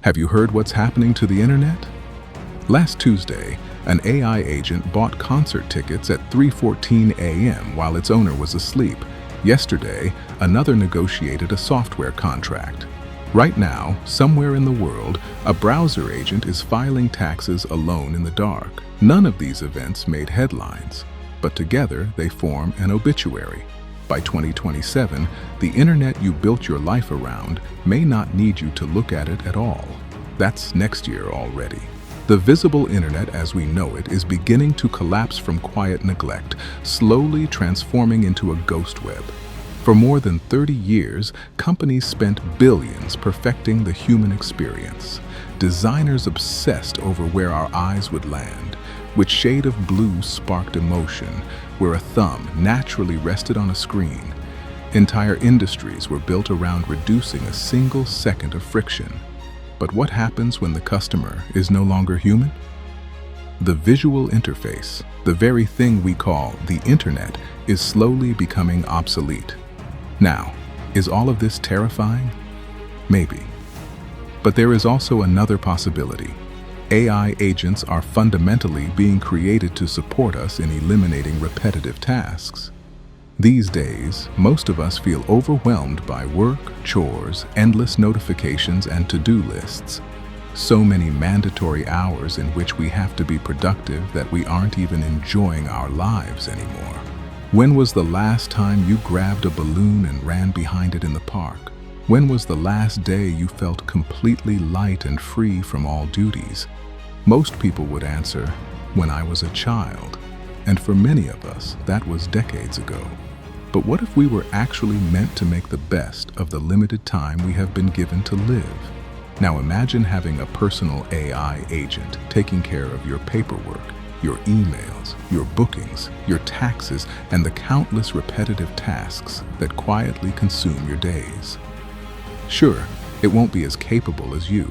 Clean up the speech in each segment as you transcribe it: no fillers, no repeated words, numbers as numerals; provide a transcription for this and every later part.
Have you heard what's happening to the internet? Last Tuesday, an AI agent bought concert tickets at 3:14 a.m. while its owner was asleep. Yesterday, another negotiated a software contract. Right now, somewhere in the world, a browser agent is filing taxes alone in the dark. None of these events made headlines, but together they form an obituary. By 2027, the internet you built your life around may not need you to look at it at all. That's next year already. The visible internet as we know it is beginning to collapse from quiet neglect, slowly transforming into a ghost web. For more than 30 years, companies spent billions perfecting the human experience. Designers obsessed over where our eyes would land, which shade of blue sparked emotion, where a thumb naturally rested on a screen. Entire industries were built around reducing a single second of friction. But what happens when the customer is no longer human? The visual interface, the very thing we call the internet, is slowly becoming obsolete. Now, is all of this terrifying? Maybe. But there is also another possibility. AI agents are fundamentally being created to support us in eliminating repetitive tasks. These days, most of us feel overwhelmed by work, chores, endless notifications, and to-do lists. So many mandatory hours in which we have to be productive that we aren't even enjoying our lives anymore. When was the last time you grabbed a balloon and ran behind it in the park? When was the last day you felt completely light and free from all duties? Most people would answer, when I was a child. And for many of us, that was decades ago. But what if we were actually meant to make the best of the limited time we have been given to live? Now imagine having a personal AI agent taking care of your paperwork, your emails, your bookings, your taxes, and the countless repetitive tasks that quietly consume your days. Sure, it won't be as capable as you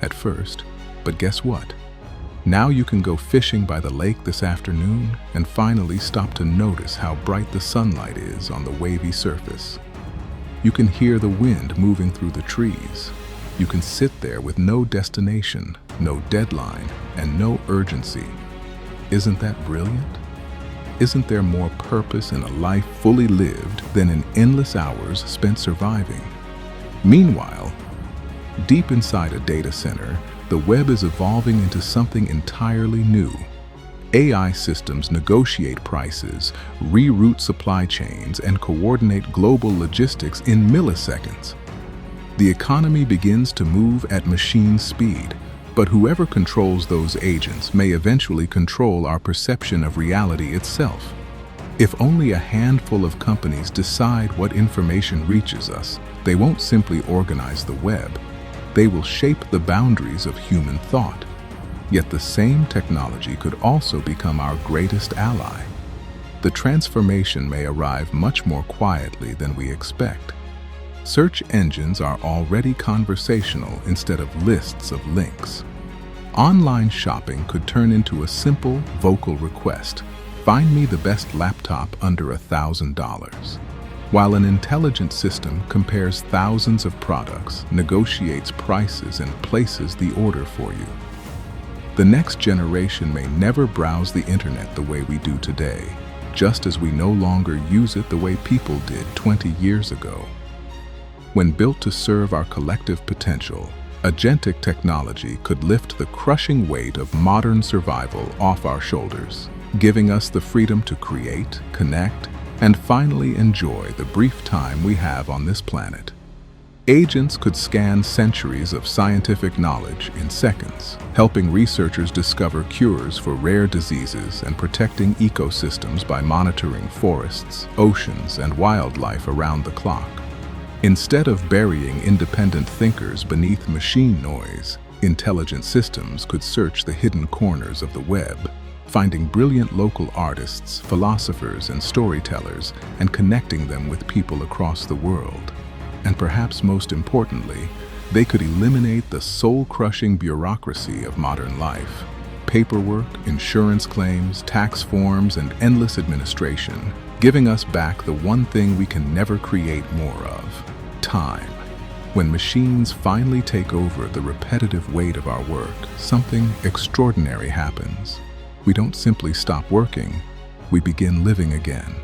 at first, but guess what? Now you can go fishing by the lake this afternoon and finally stop to notice how bright the sunlight is on the wavy surface. You can hear the wind moving through the trees. You can sit there with no destination, no deadline, and no urgency. Isn't that brilliant? Isn't there more purpose in a life fully lived than in endless hours spent surviving? Meanwhile, deep inside a data center, the web is evolving into something entirely new. AI systems negotiate prices, reroute supply chains, and coordinate global logistics in milliseconds. The economy begins to move at machine speed, but whoever controls those agents may eventually control our perception of reality itself. If only a handful of companies decide what information reaches us, they won't simply organize the web. They will shape the boundaries of human thought. Yet the same technology could also become our greatest ally. The transformation may arrive much more quietly than we expect. Search engines are already conversational instead of lists of links. Online shopping could turn into a simple vocal request. Find me the best laptop under $1,000. While an intelligent system compares thousands of products, negotiates prices, and places the order for you. The next generation may never browse the internet the way we do today, just as we no longer use it the way people did 20 years ago. When built to serve our collective potential, agentic technology could lift the crushing weight of modern survival off our shoulders, giving us the freedom to create, connect, and finally enjoy the brief time we have on this planet. Agents could scan centuries of scientific knowledge in seconds, helping researchers discover cures for rare diseases and protecting ecosystems by monitoring forests, oceans, and wildlife around the clock. Instead of burying independent thinkers beneath machine noise, intelligent systems could search the hidden corners of the web, finding brilliant local artists, philosophers, and storytellers, and connecting them with people across the world. And perhaps most importantly, they could eliminate the soul-crushing bureaucracy of modern life. Paperwork, insurance claims, tax forms, and endless administration, giving us back the one thing we can never create more of: time. When machines finally take over the repetitive weight of our work, something extraordinary happens. We don't simply stop working, we begin living again.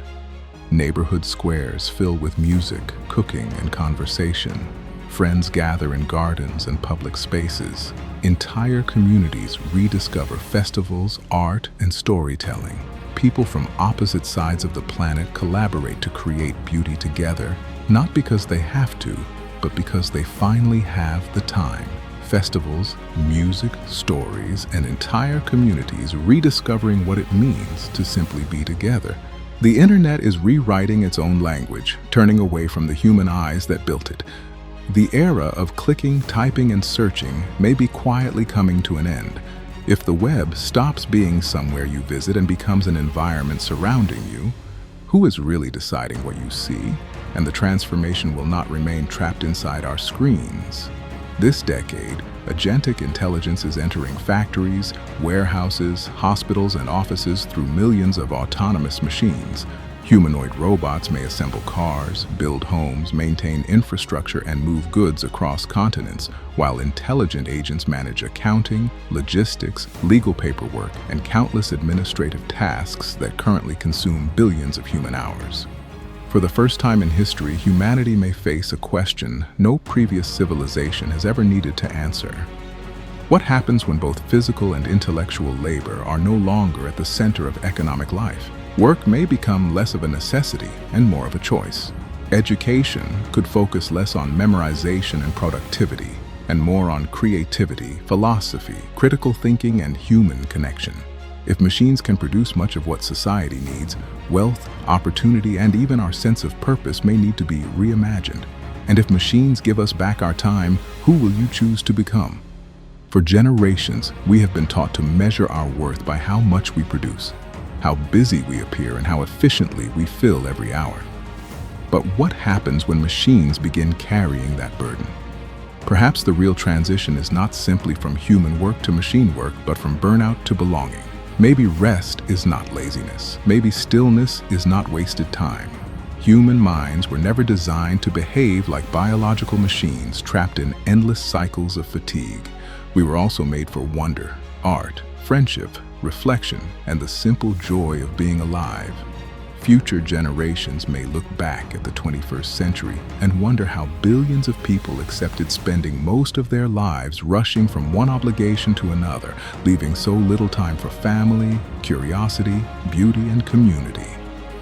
Neighborhood squares fill with music, cooking, and conversation. Friends gather in gardens and public spaces. Entire communities rediscover festivals, art, and storytelling. People from opposite sides of the planet collaborate to create beauty together, not because they have to, but because they finally have the time. Festivals, music, stories, and entire communities rediscovering what it means to simply be together. The internet is rewriting its own language, turning away from the human eyes that built it. The era of clicking, typing, and searching may be quietly coming to an end. If the web stops being somewhere you visit and becomes an environment surrounding you, who is really deciding what you see? And the transformation will not remain trapped inside our screens. This decade, agentic intelligence is entering factories, warehouses, hospitals, and offices through millions of autonomous machines. Humanoid robots may assemble cars, build homes, maintain infrastructure, and move goods across continents, while intelligent agents manage accounting, logistics, legal paperwork, and countless administrative tasks that currently consume billions of human hours. For the first time in history, humanity may face a question no previous civilization has ever needed to answer. What happens when both physical and intellectual labor are no longer at the center of economic life? Work may become less of a necessity and more of a choice. Education could focus less on memorization and productivity, and more on creativity, philosophy, critical thinking, and human connection. If machines can produce much of what society needs, wealth, opportunity, and even our sense of purpose may need to be reimagined. And if machines give us back our time, who will you choose to become? For generations, we have been taught to measure our worth by how much we produce, how busy we appear, and how efficiently we fill every hour. But what happens when machines begin carrying that burden? Perhaps the real transition is not simply from human work to machine work, but from burnout to belonging. Maybe rest is not laziness. Maybe stillness is not wasted time. Human minds were never designed to behave like biological machines trapped in endless cycles of fatigue. We were also made for wonder, art, friendship, reflection, and the simple joy of being alive. Future generations may look back at the 21st century and wonder how billions of people accepted spending most of their lives rushing from one obligation to another, leaving so little time for family, curiosity, beauty, and community.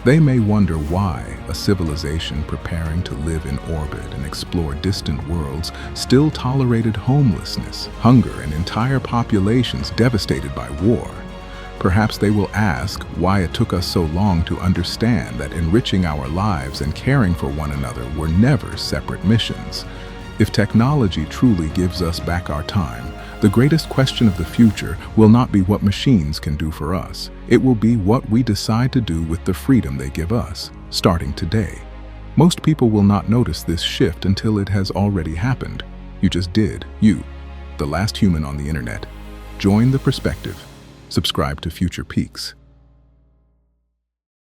They may wonder why a civilization preparing to live in orbit and explore distant worlds still tolerated homelessness, hunger, and entire populations devastated by war. Perhaps they will ask why it took us so long to understand that enriching our lives and caring for one another were never separate missions. If technology truly gives us back our time, the greatest question of the future will not be what machines can do for us. It will be what we decide to do with the freedom they give us, starting today. Most people will not notice this shift until it has already happened. You just did. You, the last human on the internet. Join the perspective. Subscribe to Future Peaks.